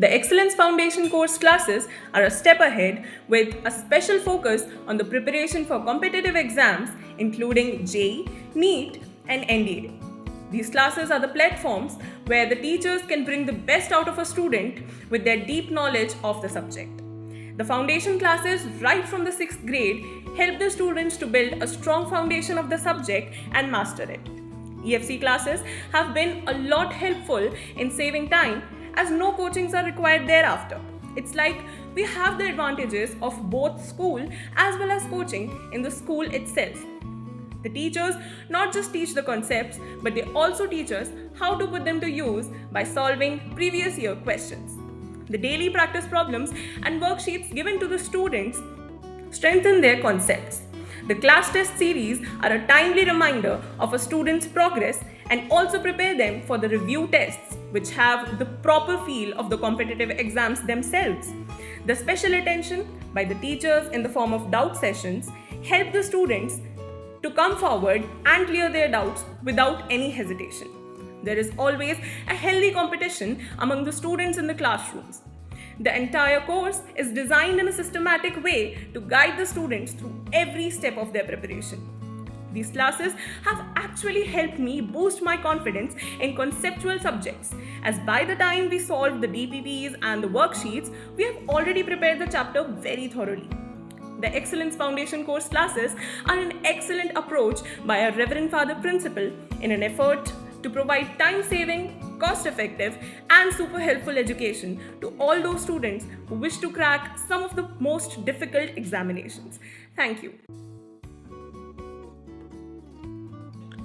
The Excellence Foundation course classes are a step ahead with a special focus on the preparation for competitive exams including JEE, NEET, and NDA. These classes are the platforms where the teachers can bring the best out of a student with their deep knowledge of the subject. The foundation classes, right from the 6th grade, help the students to build a strong foundation of the subject and master it. EFC classes have been a lot helpful in saving time as no coachings are required thereafter. It's like we have the advantages of both school as well as coaching in the school itself. The teachers not just teach the concepts, but they also teach us how to put them to use by solving previous year questions. The daily practice problems and worksheets given to the students strengthen their concepts. The class test series are a timely reminder of a student's progress and also prepare them for the review tests, which have the proper feel of the competitive exams themselves. The special attention by the teachers in the form of doubt sessions help the students to come forward and clear their doubts without any hesitation. There is always a healthy competition among the students in the classrooms. The entire course is designed in a systematic way to guide the students through every step of their preparation. These classes have actually helped me boost my confidence in conceptual subjects, as by the time we solve the DPPs and the worksheets, we have already prepared the chapter very thoroughly. The Excellence Foundation course classes are an excellent approach by a Reverend Father Principal in an effort to provide time-saving, cost-effective, and super helpful education to all those students who wish to crack some of the most difficult examinations. Thank you.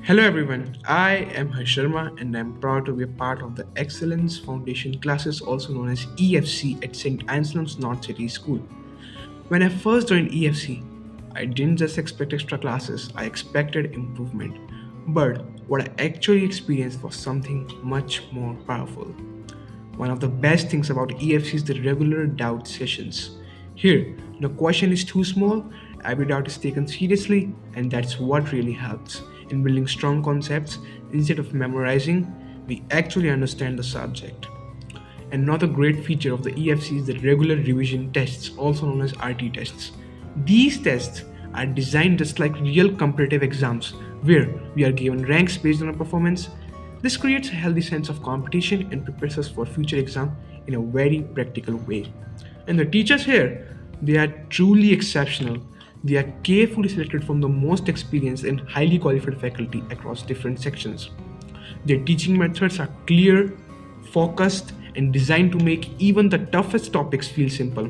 Hello everyone, I am Harsh Sharma and I'm proud to be a part of the Excellence Foundation classes, also known as EFC, at St. Anselm's North City School. When I first joined EFC, I didn't just expect extra classes, I expected improvement. But what I actually experienced was something much more powerful. One of the best things about EFC is the regular doubt sessions. Here, no question is too small, every doubt is taken seriously, and that's what really helps. In building strong concepts, instead of memorizing, we actually understand the subject. Another great feature of the EFC is the regular revision tests, also known as RT tests. These tests are designed just like real competitive exams, where we are given ranks based on our performance. This creates a healthy sense of competition and prepares us for future exam in a very practical way. And the teachers here, they are truly exceptional. They are carefully selected from the most experienced and highly qualified faculty across different sections. Their teaching methods are clear, focused, and designed to make even the toughest topics feel simple.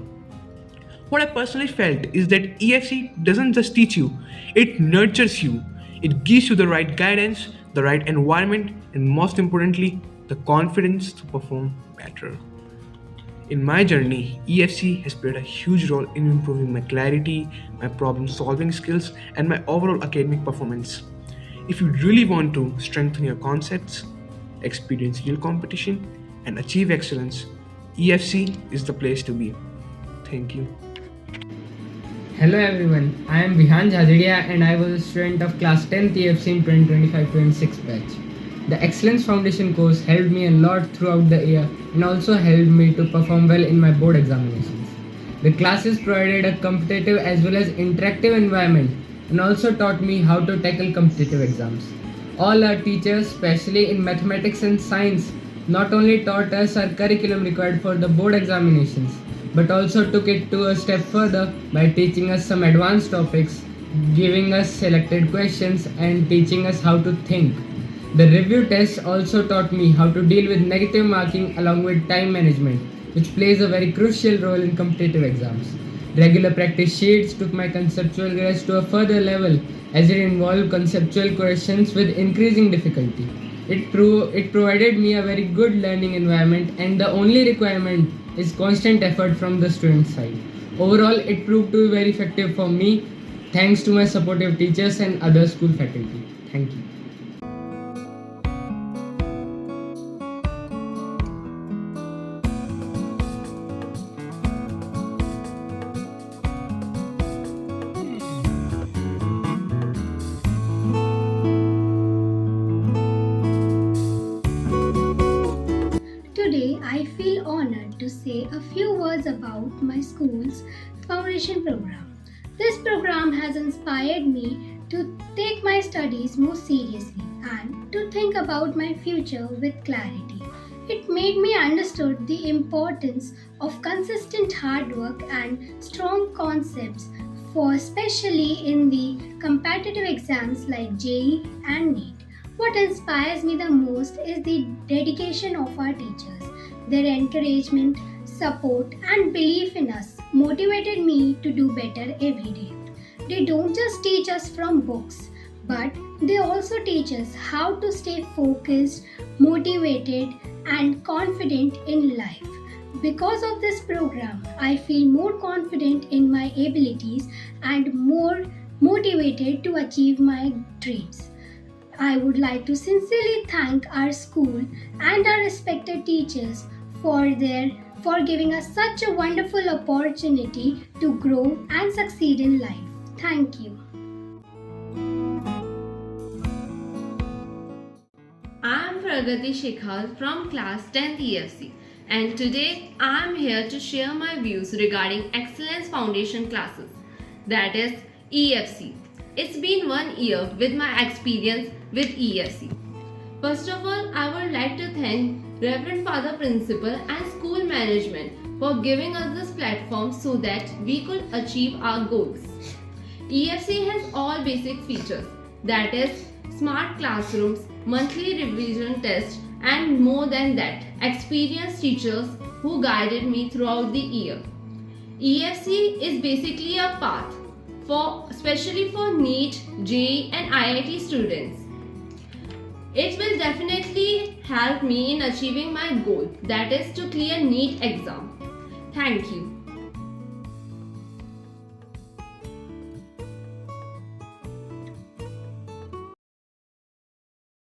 What I personally felt is that EFC doesn't just teach you, it nurtures you. It gives you the right guidance, the right environment, and most importantly, the confidence to perform better. In my journey, EFC has played a huge role in improving my clarity, my problem solving skills, and my overall academic performance. If you really want to strengthen your concepts, experience real competition, and achieve excellence, EFC is the place to be. Thank you. Hello everyone, I am Vihan Jhajadia and I was a student of class 10th EFC in 2025-26 batch. The Excellence Foundation course helped me a lot throughout the year and also helped me to perform well in my board examinations. The classes provided a competitive as well as interactive environment and also taught me how to tackle competitive exams. All our teachers, especially in mathematics and science, not only taught us our curriculum required for the board examinations, but also took it to a step further by teaching us some advanced topics, giving us selected questions, and teaching us how to think. The review test also taught me how to deal with negative marking along with time management, which plays a very crucial role in competitive exams. Regular practice sheets took my conceptual grasp to a further level as it involved conceptual questions with increasing difficulty. It provided me a very good learning environment, and the only requirement is constant effort from the student side. Overall, it proved to be very effective for me, thanks to my supportive teachers and other school faculty. Thank you. Today, I feel honored to say few words about my school's foundation program. This program has inspired me to take my studies more seriously and to think about my future with clarity. It made me understood the importance of consistent hard work and strong concepts for especially in the competitive exams like JEE and NEET. What inspires me the most is the dedication of our teachers. Their encouragement, support, and belief in us motivated me to do better every day. They don't just teach us from books, but they also teach us how to stay focused, motivated, and confident in life. Because of this program, I feel more confident in my abilities and more motivated to achieve my dreams. I would like to sincerely thank our school and our respected teachers for giving us such a wonderful opportunity to grow and succeed in life. Thank you. I am Pragati Shekhar from class 10th EFC, and today I am here to share my views regarding Excellence Foundation classes, that is EFC. It's been 1 year with my experience with EFC. First of all, I would like to thank Reverend Father Principal and school management for giving us this platform so that we could achieve our goals. EFC has all basic features, that is smart classrooms, monthly revision tests, and more than that, experienced teachers who guided me throughout the year. EFC is basically a path especially for NEET, JEE and IIT students. It will definitely help me in achieving my goal, that is to clear NEET exam. Thank you.